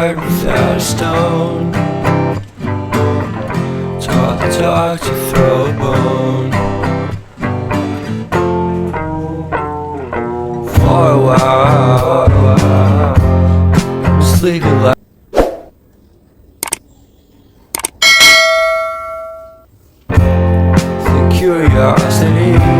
heart without a stone. Talk to throw a bone. For a while, sleep alive. The curiosity